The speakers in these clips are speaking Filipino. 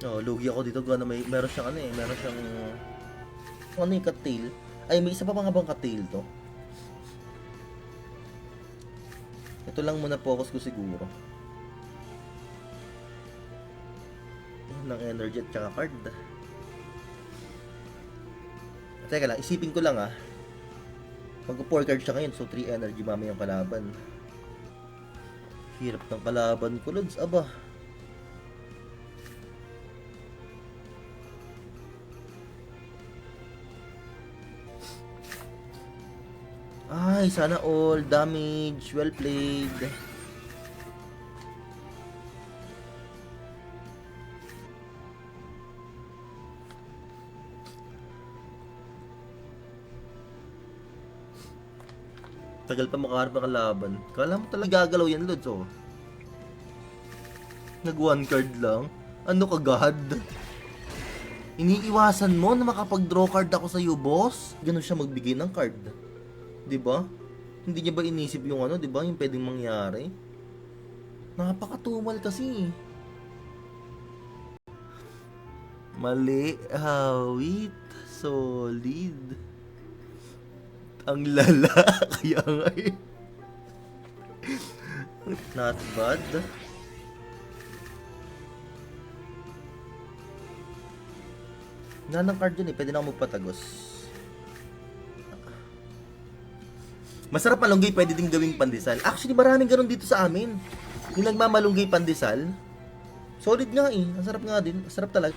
Oh, lugi ako dito. Gana meron siyang ano eh. Meron siyang... Ano yung cat-tail? Ay, may isa pa bang cat-tail to? Ito lang muna focus ko siguro. Ng energy at saka card. Teka lang, isipin ko lang ah. Mag-4 card siya ngayon, so 3 energy mamayang kalaban. Hirap ng kalaban ko, Lods. Aba. Ay, sana all. Damage. Well played. Tagal pa makaharap ng kalaban. Kala mo talaga gagalaw yan, Lods, oh. Nag 1 card lang. Ano ka, God? Iniiwasan mo na makapag-draw card ako sa iyo, boss? Ganun siya magbigay ng card. 'Di ba? Hindi niya ba inisip yung ano, 'di ba? Yung pwedeng mangyari. Napakatumal kasi. Mali, hawit, solid. Ang lala, kaya nga eh. Not bad. Wala ng card dun eh, pwede na ako magpatagos. Masarap malunggay, pwede din gawing pandesal. Actually, maraming ganun dito sa amin. Yung nagmamalunggay pandesal, solid nga eh. Ang sarap nga din. Ang sarap talaga.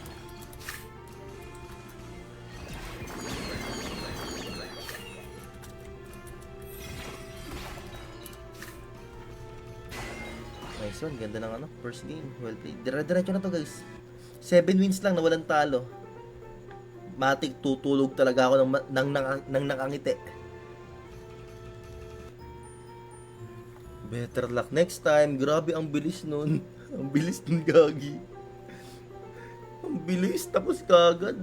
Nice one. Ganda ng ano, first game. Well played. Dire-diretso na to guys. 7 wins lang na walang talo. Matik tutulog talaga ako ng nakangiti. Better luck next time. Grabe ang bilis nun. Ang bilis nun, gagi. Ang bilis, tapos kagad.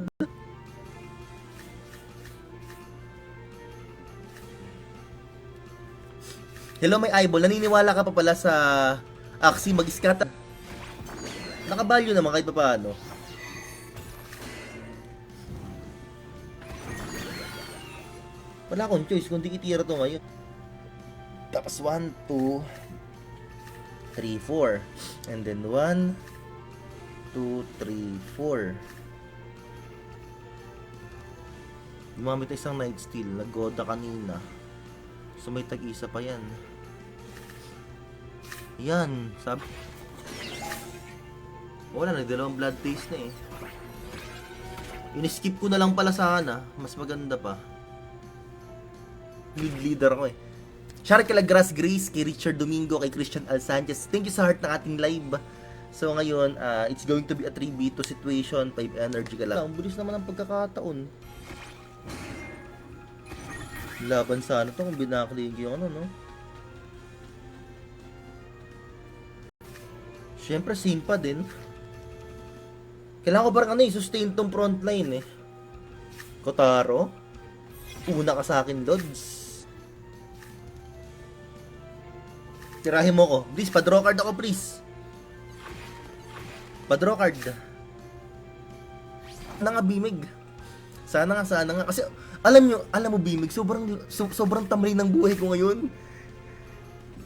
Hello, may eyeball. Naniniwala ka pa pala sa Axie mag-scatter? Nakabalyo naman kahit pa paano. Wala akong choice kundi itira to ngayon. Tapos 1, 2, 3, 4. And then 1, 2, 3, 4. Gumamit na isang Night Steal. Nag-goda kanina. So may tag-isa pa yan. Yan. Sabi. Wala na. Dalawang blood taste na eh. In-skip ko na lang pala sana. Mas maganda pa. Leader ko eh. Shout out kay Grass Grace, kay Richard Domingo, kay Christian Al Sanchez. Thank you sa heart ng ating live. So ngayon, it's going to be a 3v2 situation, 5 energy ka lang. Ang bilis naman ang pagkakataon. Laban sana to kung binakling yung ano, no? Siyempre, simpa din. Kailangan ko parang ano eh, sustain tong frontline eh. Kotaro. Una ka sa akin, Lods. Tirahin mo ko. Please, pa-draw card ako, please. Pa-draw card. Sana nga, Bimig. Sana nga. Kasi, alam mo, Bimig, sobrang tamlay ng buhay ko ngayon.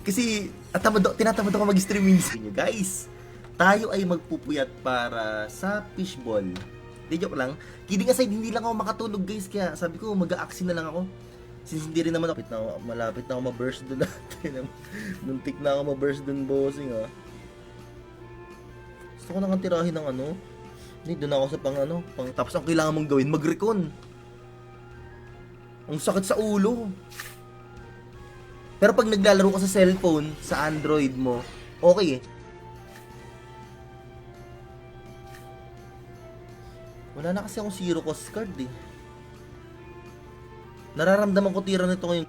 Kasi, tinatamad ako mag-stream minsan nyo. Guys, tayo ay magpupuyat para sa fishball. Di joke lang. Kidding aside, hindi lang ako makatulog, guys. Kaya sabi ko, mag-a-action na lang ako. Since hindi rin naman malapit na ako ma-burst doon natin. Muntik na ako ma-burst doon, bossing ah. Gusto ko nang tirahin ng ano. Hindi, doon ako sa tapos ang kailangan mong gawin, mag-recon. Ang sakit sa ulo. Pero pag naglalaro ka sa cellphone, sa Android mo, okay eh. Wala na kasi akong zero cost card eh. Nararamdaman ko tira nito ngayon.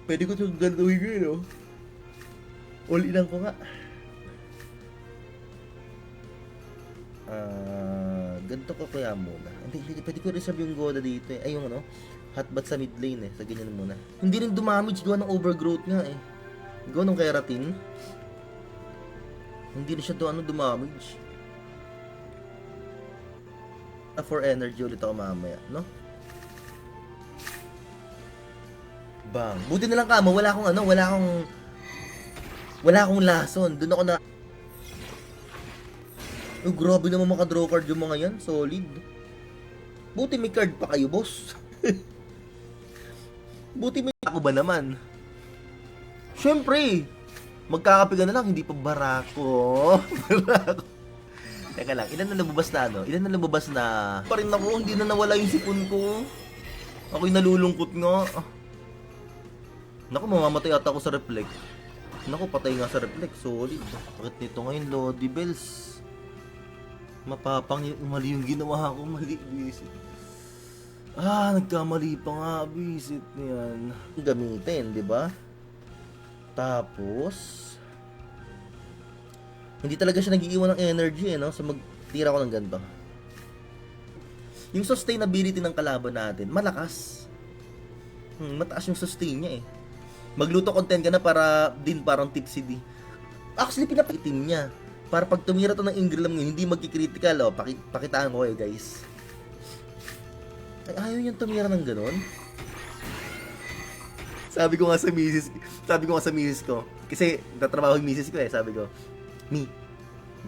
Pwede ko itong gagawin ko yun, no? All ilang ko nga. Ganito ko kaya muna. Hindi, pwede ko reserve yung Goda dito eh. Ay, yung ano, hotbat sa mid lane eh. Sa ganyan muna. Hindi rin dumamage gawa ng overgrowth nga eh. Go nung keratin. Hindi na siya dumamage. For energy ulit ako mamaya, no? Bang. Buti na lang kamo, wala akong lason. Doon ako na... Oh, grabe naman maka-draw card yung mga yan. Solid. Buti may card pa kayo, boss. Buti may... Ako ba naman? Siyempre, magkakapigan na lang, hindi pa barako. Barako. Teka lang, ilan na lumabas na Ilan na lumabas na... Pa rin ako, hindi na nawala yung sipon ko. Ako'y nalulungkot nga. Naku, mamamatay ata ako sa reflect. Naku, patay nga sa reflect. Solid. Bakit nito ngayon, Lodi Bells? Mali yung ginawa ko. Mali, visit. Nagkamali pa nga, visit niyan. Gamitin, di ba? Tapos... Hindi talaga siya nag-iiwan ng energy, no? So, magtira ko ng ganito. Yung sustainability ng kalaban natin, malakas. Mataas yung sustain niya, eh. Magluto content ka na para din parang tipsy di. Actually, pinapakitin niya. Para pag tumira to ng Ingram ngayon, hindi magkikritical, oh. Pakitaan ko kayo, guys. Ay, ayaw niyang tumira ng ganun. Sabi ko nga sa misis ko, kasi tatrabaho yung misis ko, eh. Sabi ko, Mi,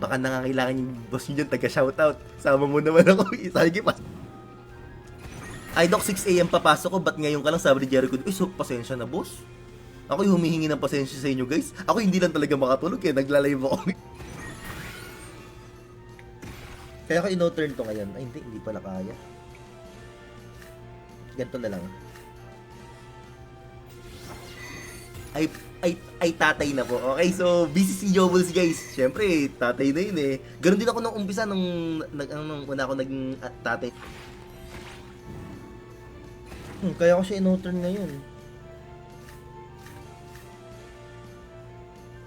baka nangangailangan yung boss nyo dyan, taga-shoutout. Sama mo naman ako. Sabi ko, ay, Doc, 6 AM papasok ko, ba't ngayon ka lang? Sabi ni Jericho, so, pasensya na, boss. Ako yung humihingi ng pasensya sa inyo, guys. Ako hindi lang talaga makatulog, kaya nagla-live ako. Kaya ako ino-turn to ngayon. Ay, hindi pala kaya. Ganito na lang. Ay tatay na po. Okay, so busy si Jobbles, guys. Syempre, tatay na yun, eh. Ganon din ako nung umpisa nung una ako naging tatay. Kaya ko siya in-turn ngayon.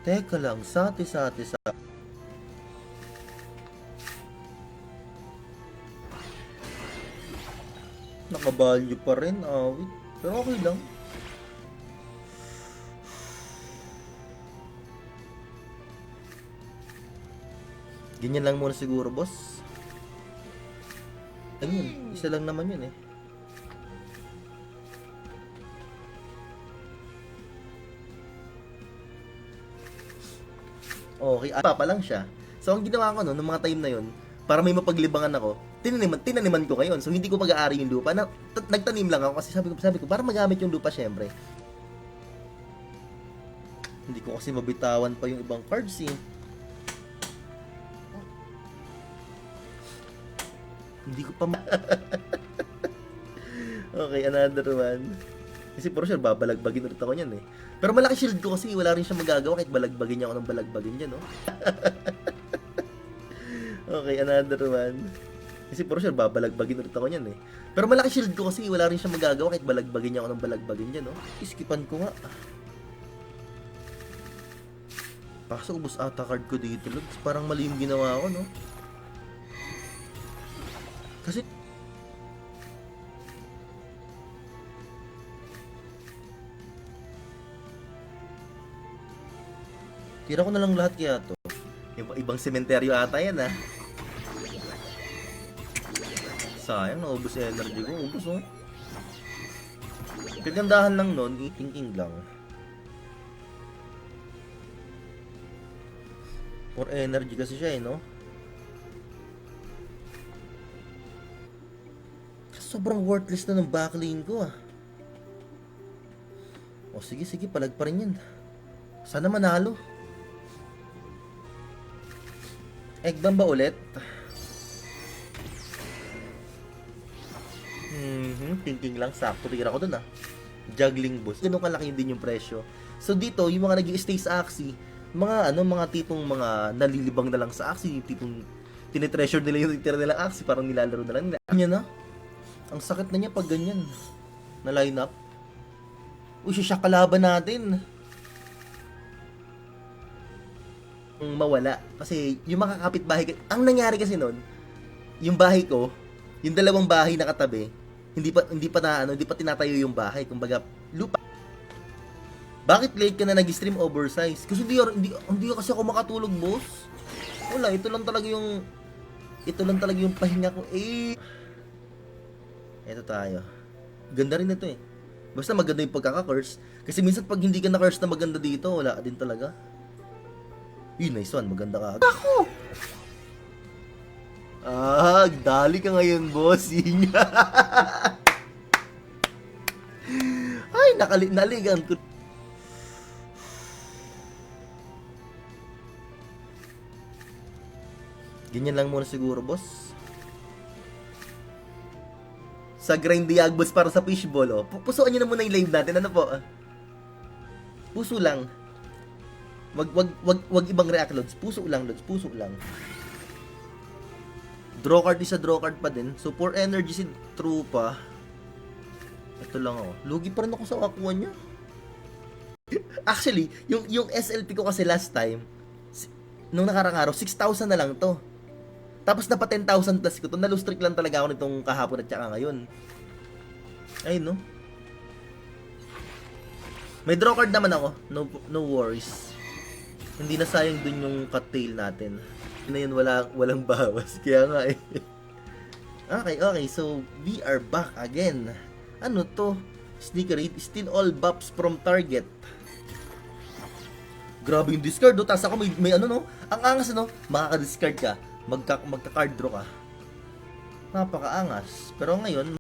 Teka lang, sati. Nakabalyo pa rin, awit. Pero okay lang. Ganyan lang muna siguro, boss. Ayun, isa lang naman yun, eh. Okay, pa lang siya. So, ang ginawa ko nung mga time na yun, para may mapaglibangan ako, tinaniman ko ngayon. So, hindi ko pag-aari yung lupa. Nagtanim lang ako kasi sabi ko, para magamit yung lupa, syempre. Hindi ko kasi mabitawan pa yung ibang cards, eh. Hindi ko pa Okay, another one. Kasi for sure, babalagbagin ulit ako niyan, eh. Pero malaki shield ko kasi wala rin siya magagawa kahit balagbagin niya ako ng balagbagin niya, no? Okay, another one. Kasi for sure, babalagbagin ulit ako niyan, eh. Pero malaki shield ko kasi wala rin siya magagawa kahit balagbagin niya ako ng balagbagin niya, no? Iskipan ko nga. Kaso ubos ata card ko dito, Lods. Parang mali yung ginawa ko, no? Kasi tira ko na lang lahat kaya to. Ibang sementeryo ata yan, ah. Sayang, naubos yung energy ko. Ubos, oh. Kagandahan lang nun, thinking lang. For energy kasi siya, eh, no? Sobrang worthless na ng backlane ko, ah. O sige, palag pa rin yan. Sana manalo. Eggbang ba ulit? Thinking lang, sakto. Tira ko dun, ah. Juggling boss. Ganun kalaki din yung presyo. So dito, yung mga nag-i-stay sa Axie, mga tipong mga nalilibang na lang sa Axie, tipong tinetreasure nila yung tira nilang Axie, parang nilalaro na lang nila. Yan na. Ang sakit na niya pag ganyan na lineup. Uy, siya kalaban natin. Mawala. Kasi yung makakapit bahay, ang nangyari kasi nun, yung bahay ko, yung dalawang bahay na katabi, hindi pa tinatayo yung bahay. Kumbaga, lupa. Bakit late ka na nag-stream oversize? Kasi hindi kasi ako makatulog, boss. Wala, ito lang talaga yung pahinga ko. Ito tayo. Ganda rin ito eh. Basta maganda yung pagkaka-curse. Kasi minsan pag hindi ka na-curse na maganda dito, wala ka din talaga. Nice one. Maganda ka. Ako! Dali ka ngayon, bossing. Ay, naligan ko. Ganyan lang muna siguro, boss. Sa grind diagbos para sa fishball, oh. Pusuan nyo na muna yung live natin. Ano po? Puso lang. Wag ibang react, Lods. Puso lang, Lods. Puso lang. Draw card isa draw card pa din. So, for energy si Trupa. Ito lang, oh. Lugi pa rin ako sa kakuha niya. Actually, yung SLP ko kasi last time, nung nakarang araw, 6,000 na lang to. Tapos napa 10,000 plus ko to. Na-lose streak lang talaga ako nitong kahapon at saka ngayon. Ayun, no? May draw card naman ako. No worries. Hindi na sayang dun yung cut-tail natin. Yun na yun, walang bawas. Kaya nga eh. Okay. So, we are back again. Ano to? Sneaker rate. Still all buffs from target. Grabe yung discard, no? Tapos ako may ano, no? Ang angas, no? Makaka-discard ka. Magka-card draw ka. Napakaangas. Pero ngayon,